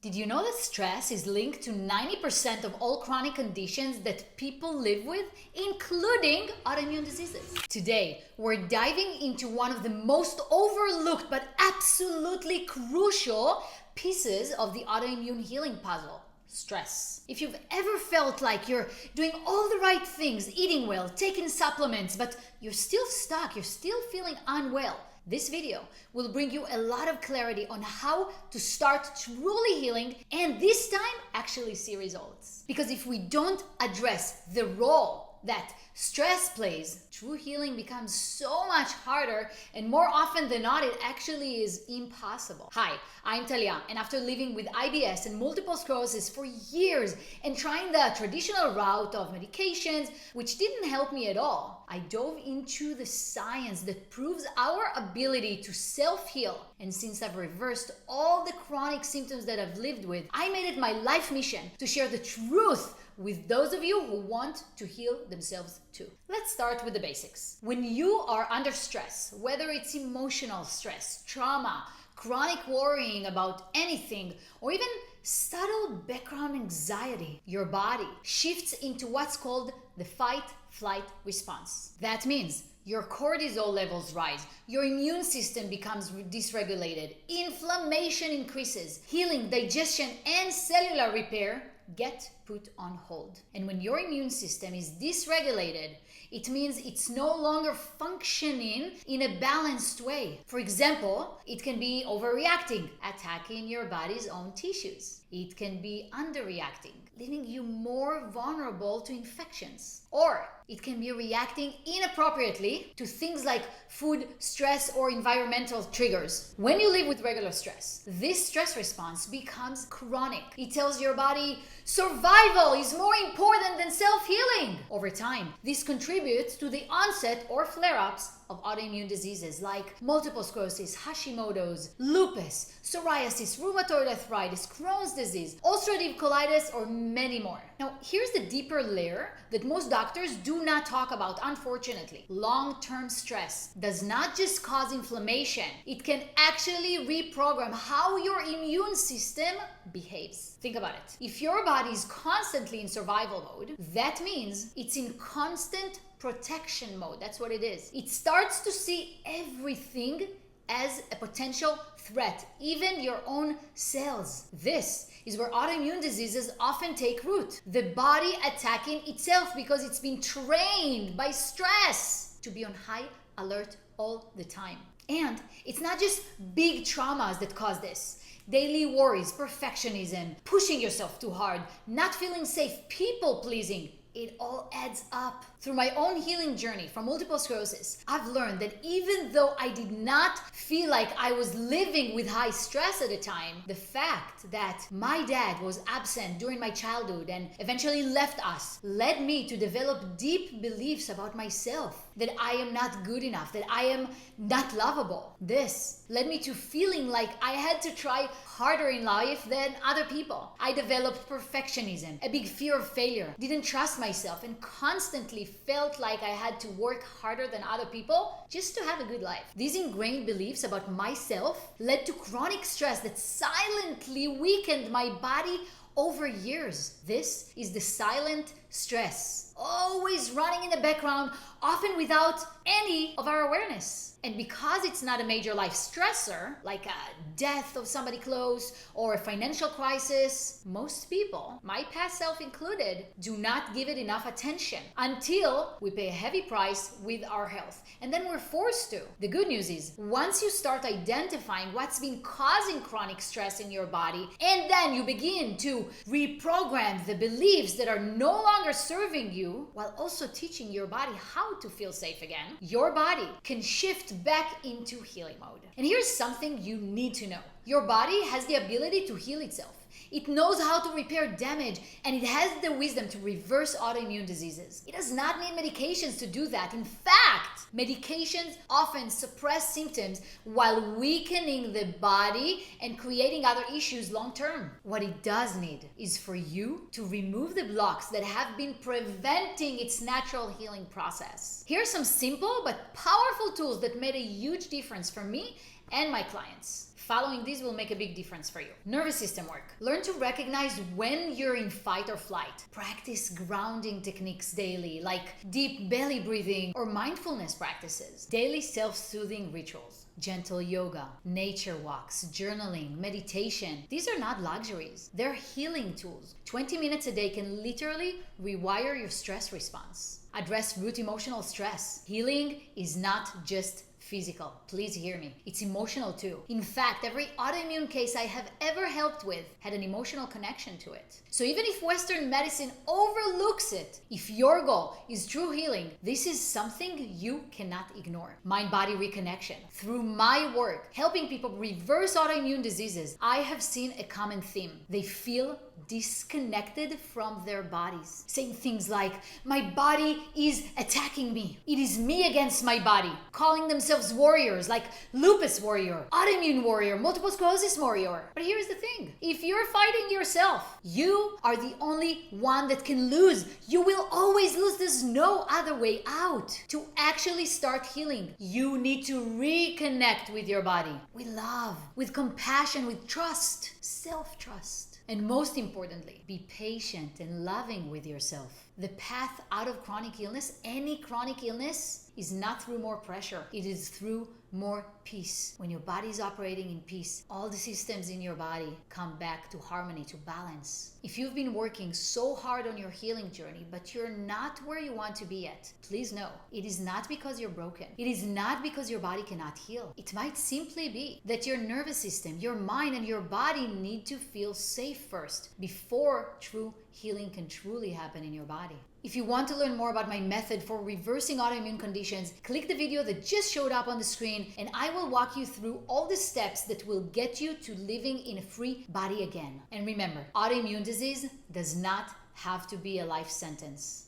Did you know that stress is linked to 90% of all chronic conditions that people live with, including autoimmune diseases? Today, we're diving into one of the most overlooked but absolutely crucial pieces of the autoimmune healing puzzle: stress. If you've ever felt like you're doing all the right things, eating well, taking supplements, but you're still stuck, you're still feeling unwell, this video will bring you a lot of clarity on how to start truly healing and this time actually see results. Because if we don't address the role that stress plays, true healing becomes so much harder, and more often than not, it actually is impossible. Hi, I'm Talia, and after living with IBS and multiple sclerosis for years and trying the traditional route of medications, which didn't help me at all, I dove into the science that proves our ability to self-heal. And since I've reversed all the chronic symptoms that I've lived with, I made it my life mission to share the truth with those of you who want to heal themselves too. Let's start with the basics. When you are under stress, whether it's emotional stress, trauma, chronic worrying about anything, or even subtle background anxiety, your body shifts into what's called the fight-flight response. That means your cortisol levels rise, your immune system becomes dysregulated, inflammation increases, healing, digestion, and cellular repair get put on hold. And when your immune system is dysregulated, it means it's no longer functioning in a balanced way. For example, it can be overreacting, attacking your body's own tissues. It can be underreacting, leaving you more vulnerable to infections. Or it can be reacting inappropriately to things like food, stress, or environmental triggers. When you live with regular stress, this stress response becomes chronic. It tells your body survival is more important than self-healing. Over time, this contributes to the onset or flare-ups of autoimmune diseases like multiple sclerosis, Hashimoto's, lupus, psoriasis, rheumatoid arthritis, Crohn's disease, ulcerative colitis, or many more. Now, here's the deeper layer that most doctors do not talk about, unfortunately. Long-term stress does not just cause inflammation. It can actually reprogram how your immune system behaves. Think about it. If your body is constantly in survival mode, that means it's in constant protection mode. That's what it is. It starts to see everything as a potential threat, even your own cells. This is where autoimmune diseases often take root. The body attacking itself because it's been trained by stress to be on high alert all the time. And it's not just big traumas that cause this. Daily worries, perfectionism, pushing yourself too hard, not feeling safe, people pleasing, it all adds up. Through my own healing journey from multiple sclerosis, I've learned that even though I did not feel like I was living with high stress at the time, the fact that my dad was absent during my childhood and eventually left us led me to develop deep beliefs about myself, that I am not good enough, that I am not lovable. This led me to feeling like I had to try harder in life than other people. I developed perfectionism, a big fear of failure, didn't trust myself, and constantly felt like I had to work harder than other people just to have a good life. These ingrained beliefs about myself led to chronic stress that silently weakened my body over years. This is the silent stress, always running in the background, often without any of our awareness. And because it's not a major life stressor, like a death of somebody close or a financial crisis, most people, my past self included, do not give it enough attention until we pay a heavy price with our health. And then we're forced to. The good news is, once you start identifying what's been causing chronic stress in your body, and then you begin to reprogram the beliefs that are no longer serving you, while also teaching your body how to feel safe again, your body can shift back into healing mode. And here's something you need to know. Your body has the ability to heal itself. It knows how to repair damage, and it has the wisdom to reverse autoimmune diseases. It does not need medications to do that. In fact, medications often suppress symptoms while weakening the body and creating other issues long term. What it does need is for you to remove the blocks that have been preventing its natural healing process. Here are some simple but powerful tools that made a huge difference for me and my clients. Following these will make a big difference for you. Nervous system work. Learn to recognize when you're in fight or flight. Practice grounding techniques daily, like deep belly breathing or mindfulness practices. Daily self-soothing rituals. Gentle yoga, nature walks, journaling, meditation. These are not luxuries. They're healing tools. 20 minutes a day can literally rewire your stress response. Address root emotional stress. Healing is not just physical. Please hear me. It's emotional too. In fact, every autoimmune case I have ever helped with had an emotional connection to it. So even if Western medicine overlooks it, if your goal is true healing, this is something you cannot ignore. Mind-body reconnection. Through my work, helping people reverse autoimmune diseases, I have seen a common theme. They feel disconnected from their bodies, saying things like, my body is attacking me. It is me against my body. Calling themselves warriors like lupus warrior, autoimmune warrior, multiple sclerosis warrior. But here's the thing. If you're fighting yourself, you are the only one that can lose. You will always lose. There's no other way out. To actually start healing, you need to reconnect with your body, with love, with compassion, with trust, self-trust. And most importantly, be patient and loving with yourself. The path out of chronic illness, any chronic illness, is not through more pressure. It is through more peace. When your body is operating in peace, all the systems in your body come back to harmony, to balance. If you've been working so hard on your healing journey, but you're not where you want to be yet, please know, it is not because you're broken. It is not because your body cannot heal. It might simply be that your nervous system, your mind, and your body need to feel safe first before true healing can truly happen in your body. If you want to learn more about my method for reversing autoimmune conditions, click the video that just showed up on the screen and I will walk you through all the steps that will get you to living in a free body again. And remember, autoimmune disease does not have to be a life sentence.